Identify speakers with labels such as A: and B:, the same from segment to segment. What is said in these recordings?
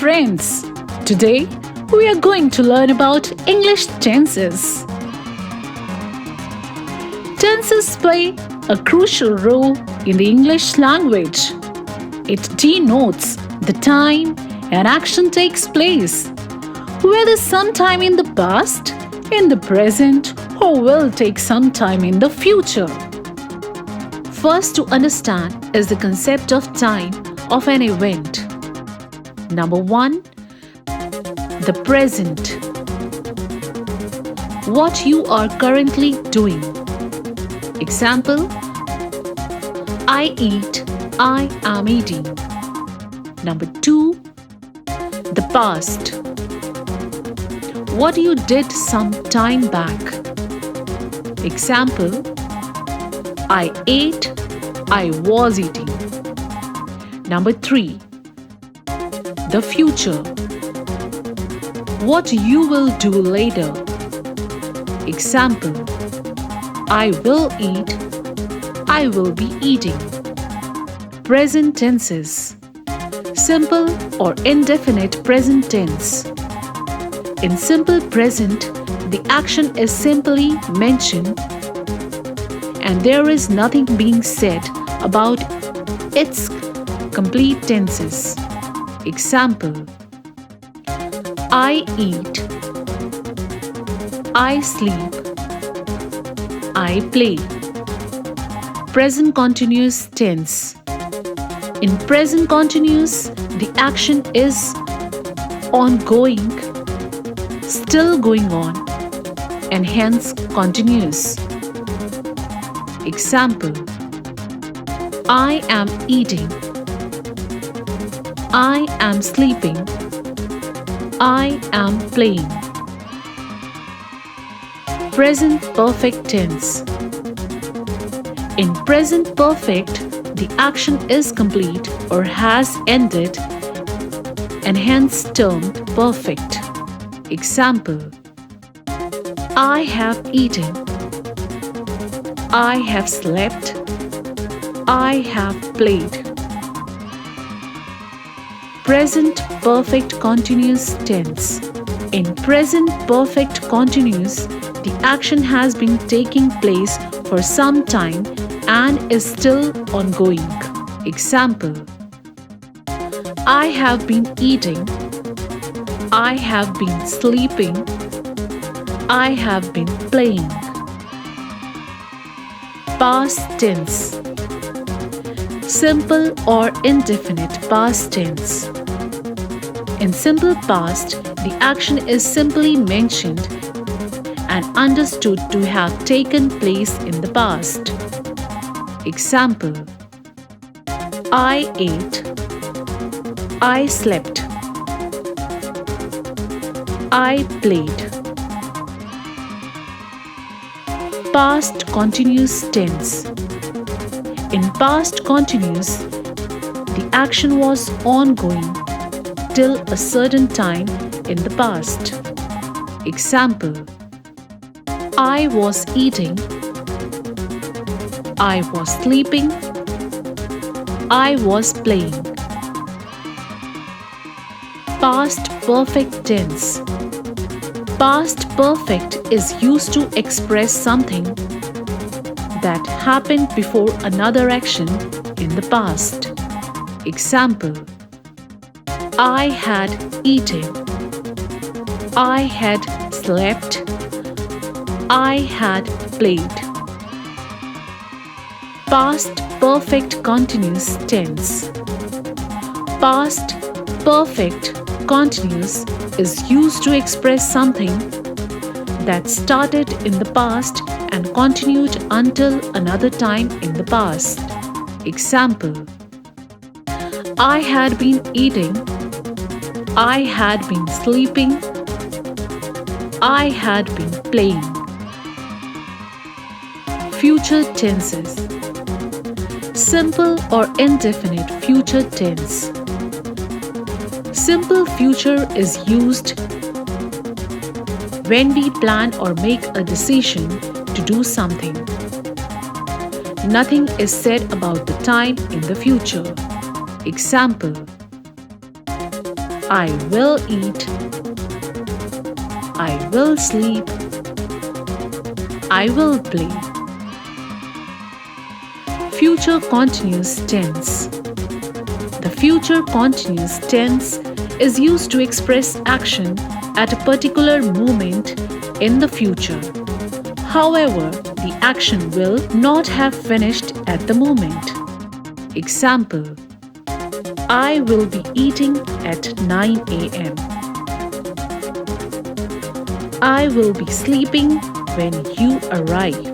A: friends! Today we are going to learn about English tenses. Tenses play a crucial role in the English language. It denotes the time an action takes place, whether sometime in the past, in the present, or will take some time in the future. First to understand is the concept of time of an event. Number 1. The present. What you are currently doing. Example: I eat, I am eating. Number 2. The past. What you did some time back. Example: I ate, I was eating. Number 3. The future. What you will do later. Example: I will eat, I will be eating. Present tenses. Simple or indefinite present tense. In simple present, the action is simply mentioned and there is nothing being said about its complete tenses. Example: I eat, I sleep, I play. Present continuous tense. In present continuous, the action is ongoing, still going on, and hence continuous. Example: I am eating, I am sleeping, I am playing. Present perfect tense. In present perfect, the action is complete or has ended and hence termed perfect. Example: I have eaten, I have slept, I have played. Present perfect continuous tense. In present perfect continuous, the action has been taking place for some time and is still ongoing. Example: I have been eating, I have been sleeping, I have been playing. Past tense. Simple or indefinite past tense. In simple past, the action is simply mentioned and understood to have taken place in the past. Example: I ate, I slept, I played. Past continuous tense. In past continuous, the action was ongoing till a certain time in the past. Example: I was eating, I was sleeping, I was playing. Past perfect tense. Past perfect is used to express something that happened before another action in the past. Example: I had eaten, I had slept, I had played. Past perfect continuous tense. Past perfect continuous is used to express something that started in the past and continued until another time in the past. Example: I had been eating, I had been sleeping, I had been playing. Future tenses. Simple or indefinite future tense. Simple future is used when we plan or make a decision to do something. Nothing is said about the time in the future. Example: I will eat. I will sleep. I will play. Future continuous tense. The future continuous tense is used to express action at a particular moment in the future. However, the action will not have finished at the moment. Example: I will be eating at 9 a.m. I will be sleeping when you arrive.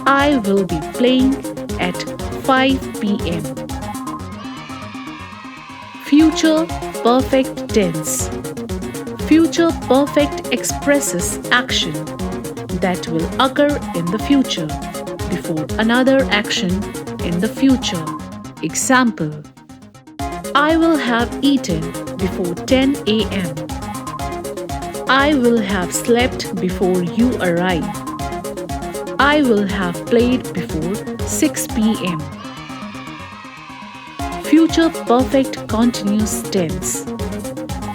A: I will be playing at 5 p.m. Future perfect tense. Future perfect expresses action that will occur in the future before another action in the future. Example: I will have eaten before 10 a.m. I will have slept before you arrive. I will have played before 6 p.m. Future perfect continuous tense.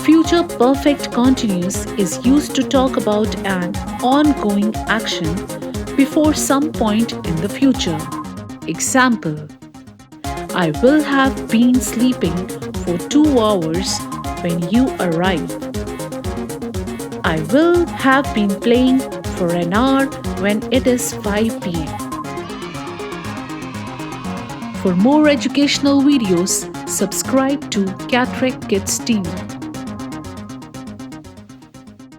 A: Future perfect continuous is used to talk about an ongoing action before some point in the future. Example: I will have been sleeping for 2 hours when you arrive. I will have been playing for an hour when it is 5 p.m. For more educational videos, subscribe to Catrec Kids TV.